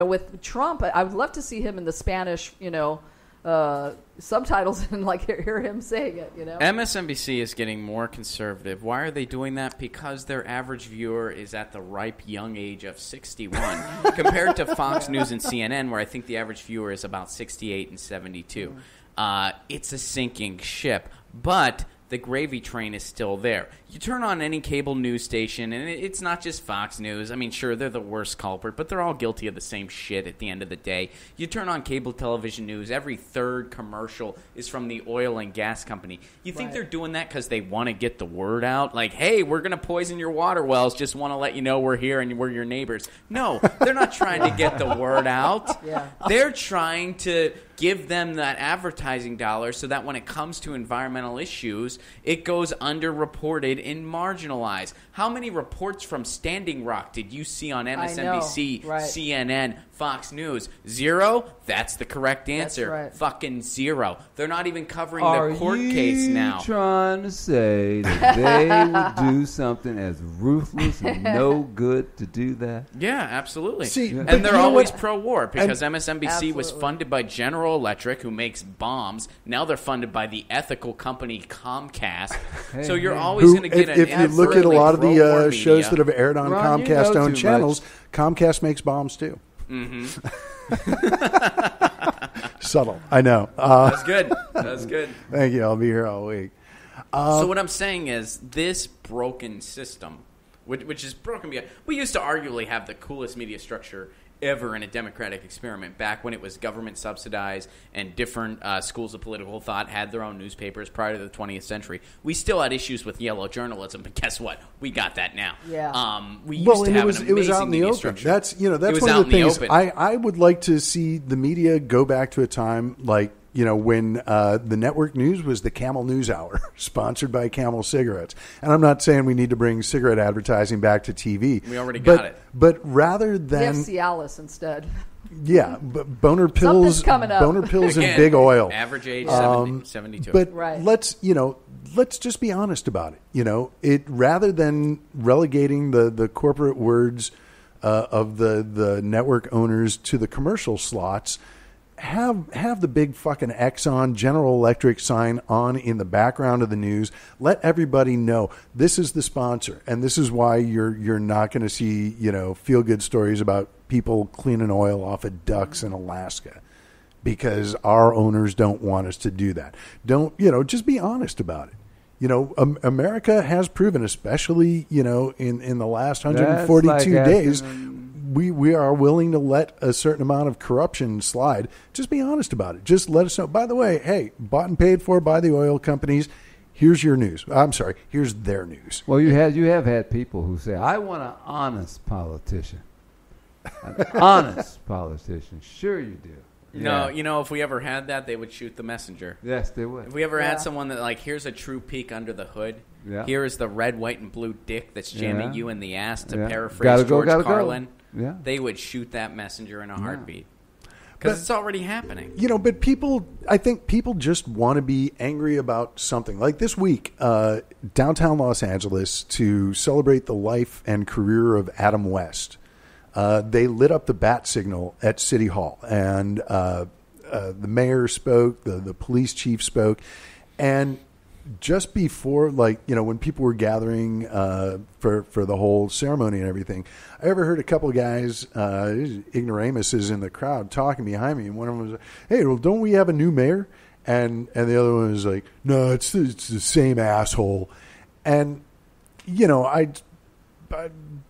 with Trump, I would love to see him in the Spanish, subtitles and hear him saying it. MSNBC is getting more conservative. Why are they doing that? Because their average viewer is at the ripe young age of 61, compared to Fox News and CNN, where I think the average viewer is about 68 and 72. It's a sinking ship, but the gravy train is still there. You turn on any cable news station, and it's not just Fox News. I mean, sure, they're the worst culprit, but they're all guilty of the same shit at the end of the day. You turn on cable television news, every third commercial is from the oil and gas company. You think they're doing that because they want to get the word out? Like, hey, we're going to poison your water wells, just want to let you know we're here and we're your neighbors. No, they're not trying to get the word out. They're trying to give them that advertising dollar so that when it comes to environmental issues, it goes underreported and marginalized. How many reports from Standing Rock did you see on MSNBC, CNN, Fox News? 0? That's the correct answer. That's right. Fucking 0. They're not even covering the court case now. Are you trying to say that they would do something as ruthless and no good to do that? Yeah, absolutely. See, and they're always pro-war because MSNBC was Absolutely. funded by General Electric, who makes bombs. Now they're funded by the ethical company Comcast. So you're always going to get if you look at a lot of the shows that have aired on Ron, Comcast-owned channels, Comcast makes bombs too. Subtle, I know. That's good. That's good. Thank you. I'll be here all week. So what I'm saying is this broken system, which is broken because we used to arguably have the coolest media structure ever in a democratic experiment back when it was government subsidized and different schools of political thought had their own newspapers prior to the 20th century. We still had issues with yellow journalism, but guess what? We got that now. We used to have it was out in the open. structure. That's one of the things. I would like to see the media go back to a time like when the network news was the Camel News Hour, sponsored by Camel Cigarettes. And I'm not saying we need to bring cigarette advertising back to TV. We already got it. But rather than... We have Cialis instead. Yeah, but boner pills and big oil. Average age 72. But let's just be honest about it. It rather than relegating the corporate words of the network owners to the commercial slots, have the big fucking Exxon General Electric sign on in the background of the news. Let everybody know this is the sponsor, and this is why you're not going to see feel good stories about people cleaning oil off of ducks in Alaska because our owners don't want us to do that. Just be honest about it. America has proven, especially in the last 142 days. We are willing to let a certain amount of corruption slide. Just be honest about it. Just let us know. By the way, hey, bought and paid for by the oil companies. Here's your news. I'm sorry. Here's their news. Well, you have had people who say, I want an honest politician. An honest politician. Sure you do. No, if we ever had that, they would shoot the messenger. Yes, they would. If we ever had someone that, here's a true peek under the hood. Yeah. Here is the red, white, and blue dick that's jamming you in the ass, to paraphrase George Carlin. Yeah. They would shoot that messenger in a heartbeat. Because it's already happening. But I think people just want to be angry about something. Like this week, downtown Los Angeles, to celebrate the life and career of Adam West, they lit up the bat signal at City Hall. And the mayor spoke, the police chief spoke, and just before, when people were gathering for the whole ceremony and everything, I overheard a couple of guys, ignoramuses in the crowd, talking behind me, and one of them was like, hey, well, don't we have a new mayor? And the other one was like, no, it's the same asshole. And,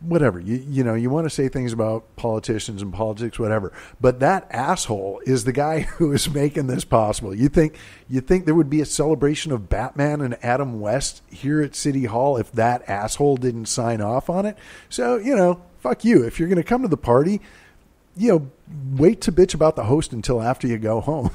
whatever, you want to say things about politicians and politics, whatever, but that asshole is the guy who is making this possible. You think there would be a celebration of Batman and Adam West here at City Hall if that asshole didn't sign off on it? So, fuck you. If you're going to come to the party, wait to bitch about the host until after you go home.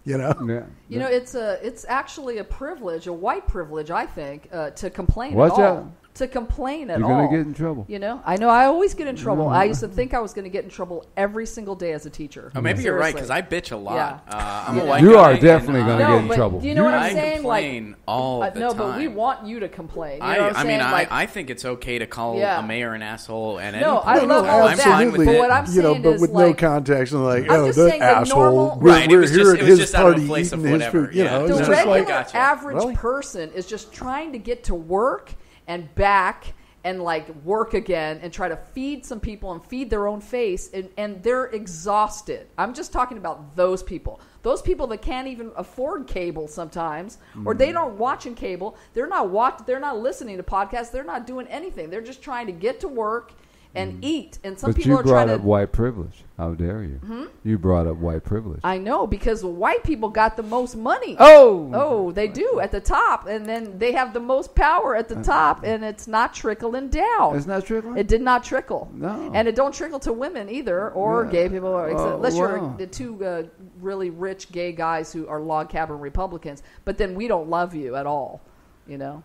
It's actually a privilege, a white privilege, I think, to complain at all. to complain at You're all. going to get in trouble. You know, I know I always get in trouble. I used to think I was going to get in trouble every single day as a teacher. Oh, maybe you're right, Seriously. because I bitch a lot. Yeah. I'm a white You guy, are definitely and, going to No, get in but trouble. do you know what I'm I saying? complain all the no, time. but we want you to complain. You know what I'm I mean, saying? Like, I think it's okay to call Yeah. a mayor an asshole and No, any I political- love all I'm of that. fine with But it. what I'm you know, saying but is, with like, no context and like, I'm oh, just the saying the asshole. normal- Right, it We're was here just- at it was his just out of party place of eating his whatever. food. You Yeah. know, The it's the just regular like, Gotcha. average Really? person is just trying to get to work and back and like work again and try to feed some people and feed their own face, and they're exhausted. I'm just talking about those people that can't even afford cable sometimes, or they don't watching cable. They're not listening to podcasts. They're not doing anything. They're just trying to get to work and eat. And some But people you are brought trying up to. white privilege. How dare you? You brought up white privilege. I know, because white people got the most money. Oh, They do at the top, and then they have the most power at the top, and it's not trickling down. It's not trickling? It did not trickle. No. And it don't trickle to women either, or Yeah. gay people, or unless wow. you're the two really rich gay guys who are log cabin Republicans. But then we don't love you at all. You know,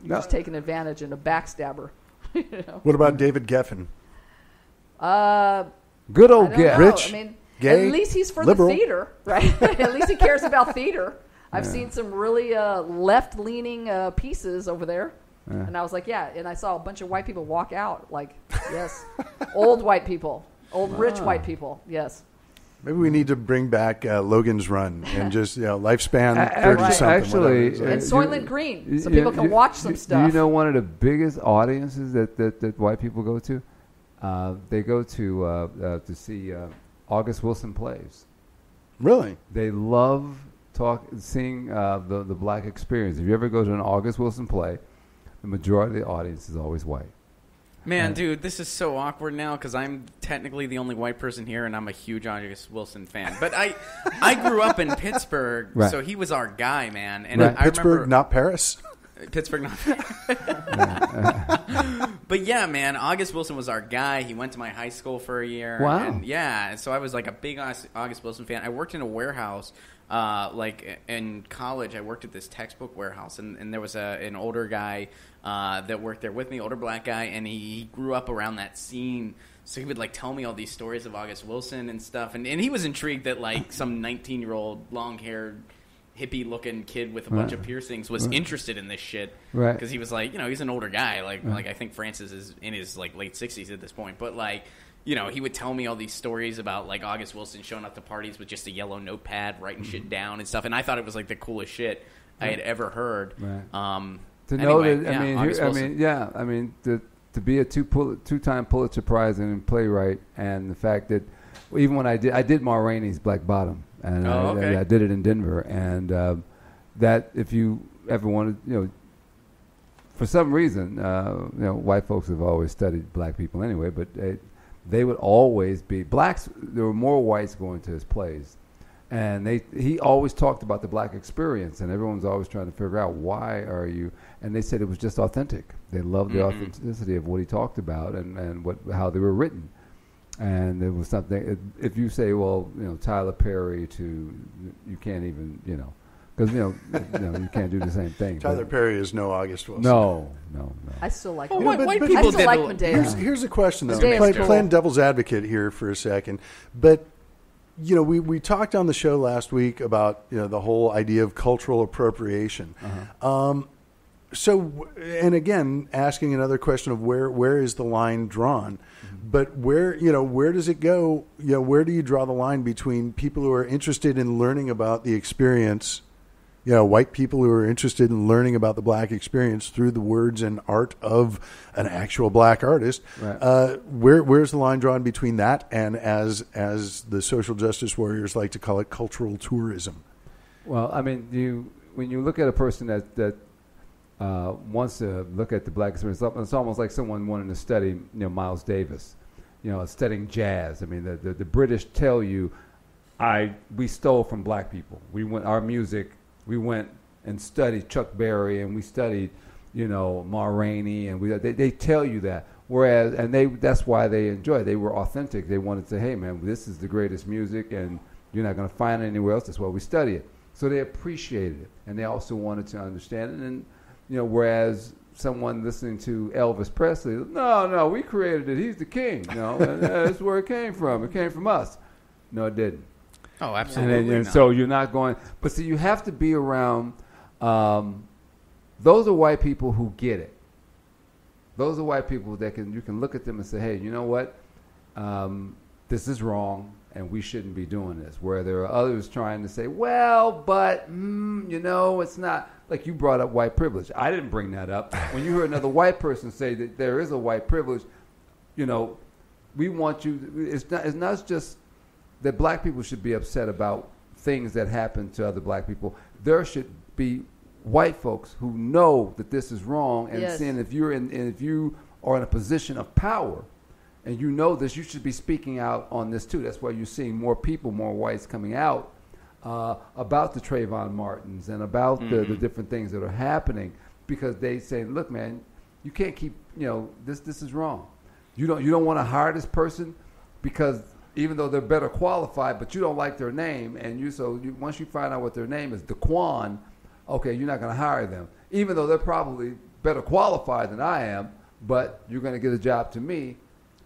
you're No. just taking advantage and a backstabber. You know? what about David Geffen? Good I old don't guy. know. Rich, I mean, gay, at least he's for liberal. the theater, right? At least he cares about theater. I've seen some really left-leaning pieces over there. Yeah. And I was like, yeah. And I saw a bunch of white people walk out. Like, yes. Old white people. Old rich white people. Yes. Maybe we need to bring back Logan's Run and just, lifespan Actually- 30-something. actually, whatever. And you- Soylent Green, so you- people can you- watch some Do stuff. you know one of the biggest audiences that white people go to? They go to see August Wilson plays. Really? They love seeing the black experience. If you ever go to an August Wilson play, the majority of the audience is always white. Man, dude, this is so awkward now because I'm technically the only white person here, and I'm a huge August Wilson fan. But I grew up in Pittsburgh, Right. so he was our guy, man. And Right. I Pittsburgh, remember, not Paris? Pittsburgh, not. But yeah, man, August Wilson was our guy. He went to my high school for a year. Wow. And yeah, so I was like a big August Wilson fan. I worked in a warehouse. Like in college, I worked at this textbook warehouse, and there was an older guy that worked there with me, older black guy, and he grew up around that scene. So he would like tell me all these stories of August Wilson and stuff, and he was intrigued that like some 19-year-old long-haired hippie-looking kid with a bunch of piercings was interested in this shit. Right. Because he was like, he's an older guy. Like I think Francis is in his like late 60s at this point, but like. He would tell me all these stories about, like, August Wilson showing up to parties with just a yellow notepad, writing shit down and stuff. And I thought it was, like, the coolest shit I had ever heard. Right. To Anyway, know that, yeah, August Wilson. to be a two-time Pulitzer Prize and playwright, and the fact that even when I did Ma Rainey's Black Bottom, and I did it in Denver, and that if you ever wanted, for some reason, white folks have always studied black people anyway, but they would always be blacks. There were more whites going to his plays, and he always talked about the black experience, and everyone was always trying to figure out why are you. And they said it was just authentic. They loved the authenticity of what he talked about and how they were written. And it was something. If you say, well, Tyler Perry you can't even, because you can't do the same thing. Tyler Perry is no August Wilson. No. I still like Well, him. white but people I still did like a- Medea. Here's a question, though. Medea's cool. Playing devil's advocate here for a second. But, we talked on the show last week about, the whole idea of cultural appropriation. So, and again, asking another question of where is the line drawn? But where does it go? Where do you draw the line between people who are interested in learning about the experience, white people who are interested in learning about the black experience through the words and art of an actual black artist? Right. Where's the line drawn between that and, as the social justice warriors like to call it, cultural tourism? Well, I mean, when you look at a person that wants to look at the black experience, it's almost like someone wanting to study, Miles Davis, studying jazz. I mean, the British tell you, we stole from black people. Our music. We went and studied Chuck Berry, and we studied, Ma Rainey, and they tell you that. Whereas, that's why they enjoy it. They were authentic. They wanted to say, hey man, this is the greatest music, and you're not going to find it anywhere else. That's why we study it. So they appreciated it, and they also wanted to understand it. And whereas someone listening to Elvis Presley, no, we created it. He's the king. And that's where it came from. It came from us. No, it didn't. Oh, absolutely. And so you're not going. But see, you have to be around. Those are white people who get it. Those are white people that you can look at them and say, hey, you know what? This is wrong, and we shouldn't be doing this. Where there are others trying to say, well, but it's not. Like you brought up white privilege. I didn't bring that up. When you heard another white person say that there is a white privilege, we want you. It's not just that black people should be upset about things that happen to other black people. There should be white folks who know that this is wrong and saying if you are in a position of power and you know this, you should be speaking out on this too. That's why you're seeing more whites coming out about the Trayvon Martins and about the different things that are happening, because they say, look, man, you can't keep, this is wrong. You don't want to hire this person because even though they're better qualified, but you don't like their name, and once you find out what their name is, Daquan, okay, you're not going to hire them, even though they're probably better qualified than I am, but you're going to get a job to me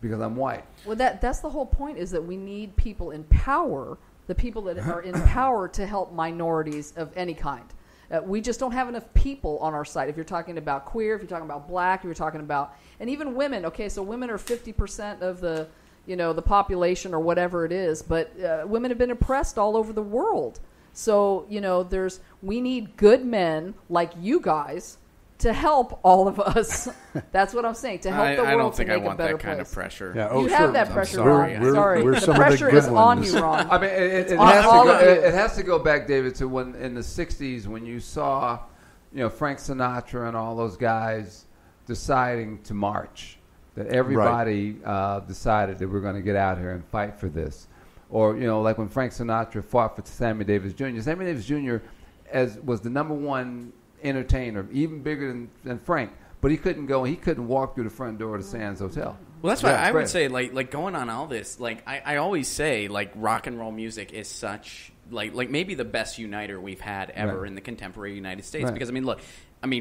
because I'm white. Well, that's the whole point, is that we need people in power, the people that are in power, to help minorities of any kind. We just don't have enough people on our side. If you're talking about queer, if you're talking about black, if you're talking about, and even women. Okay, so women are 50% of the the population or whatever it is, but women have been oppressed all over the world. So, we need good men like you guys to help all of us. That's what I'm saying, to help the world to make a better place. I don't think I want that kind of pressure. Yeah, you have that pressure, sorry. Ron. Sorry. We're the pressure is on you, Ron. I mean, it has to go back, David, to when in the 60s when you saw, Frank Sinatra and all those guys deciding to march. That everybody decided that we're going to get out here and fight for this. Or, like when Frank Sinatra fought for Sammy Davis Jr. Sammy Davis Jr. was the number one entertainer, even bigger than Frank. But he couldn't go, he couldn't walk through the front door of the Sands Hotel. Well, that's why I would say, like going on all this, I always say, rock and roll music is such, maybe the best uniter we've had ever in the contemporary United States. Right. Because,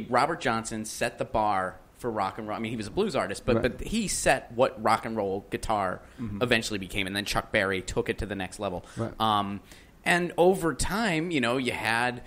Robert Johnson set the bar for rock and roll. He was a blues artist, but he set what rock and roll guitar eventually became, and then Chuck Berry took it to the next level. Right. And over time, you had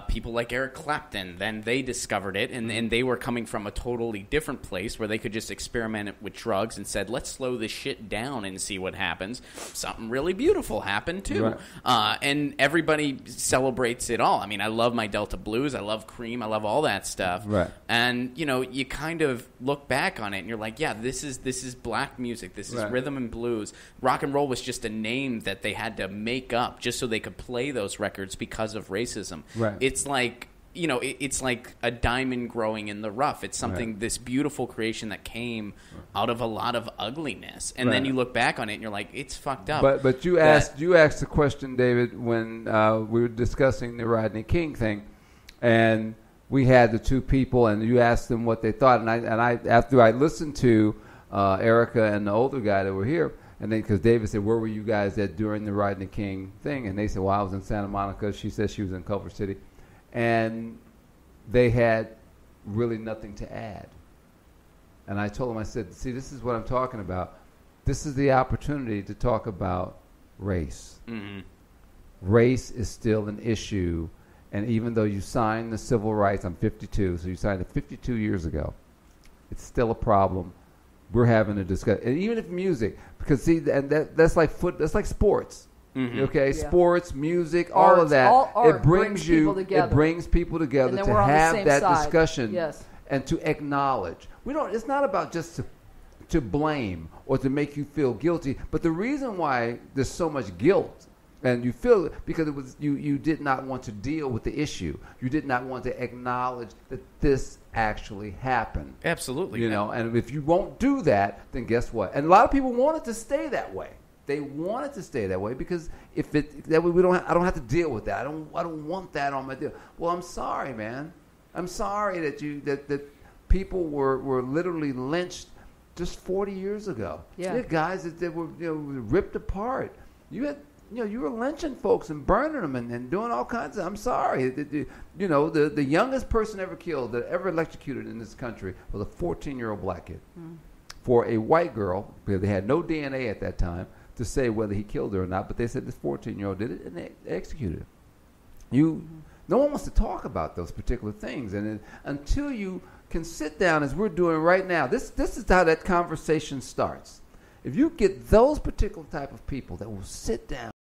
people like Eric Clapton. Then they discovered it, and they were coming from a totally different place where they could just experiment with drugs and said, let's slow this shit down and see what happens. Something really beautiful happened, too. Right. And everybody celebrates it all. I love my Delta Blues. I love Cream. I love all that stuff. Right. And, you kind of look back on it, and you're like, yeah, this is black music. This is rhythm and blues. Rock and roll was just a name that they had to make up just so they could play those records because of racism. Right. It's like, it's like a diamond growing in the rough. It's something, this beautiful creation that came out of a lot of ugliness. And then you look back on it and you're like, it's fucked up. But you asked the question, David, when we were discussing the Rodney King thing, and we had the two people, and you asked them what they thought. And I after I listened to Erica and the older guy that were here, and then because David said, where were you guys at during the Rodney King thing? And they said, well, I was in Santa Monica. She said she was in Culver City. And they had really nothing to add. And I told them, I said, see, this is what I'm talking about. This is the opportunity to talk about race. Mm-hmm. Race is still an issue. And even though you signed the civil rights, I'm 52, so you signed it 52 years ago, it's still a problem. We're having a discussion, and even if music, because see, and that's like sports. Mm-hmm. Okay, sports, music, all of that. All art it brings people together. It brings people together to have that discussion and to acknowledge. It's not about just to blame or to make you feel guilty, but the reason why there's so much guilt. And you feel it because it was you did not want to deal with the issue. You did not want to acknowledge that this actually happened. Absolutely. And if you won't do that, then guess what? And a lot of people want it to stay that way. They want it to stay that way because that way I don't have to deal with that. I don't want that on my deal. Well, I'm sorry, man. I'm sorry that people were literally lynched just 40 years ago. Yeah. You had guys that were ripped apart. You had you were lynching folks and burning them and doing all kinds of. I'm sorry, the youngest person ever killed, that ever electrocuted in this country, was a 14-year-old black kid. For a white girl, because they had no DNA at that time to say whether he killed her or not, but they said this 14-year-old did it and they executed him. No one wants to talk about those particular things, and until you can sit down, as we're doing right now, this is how that conversation starts. If you get those particular type of people that will sit down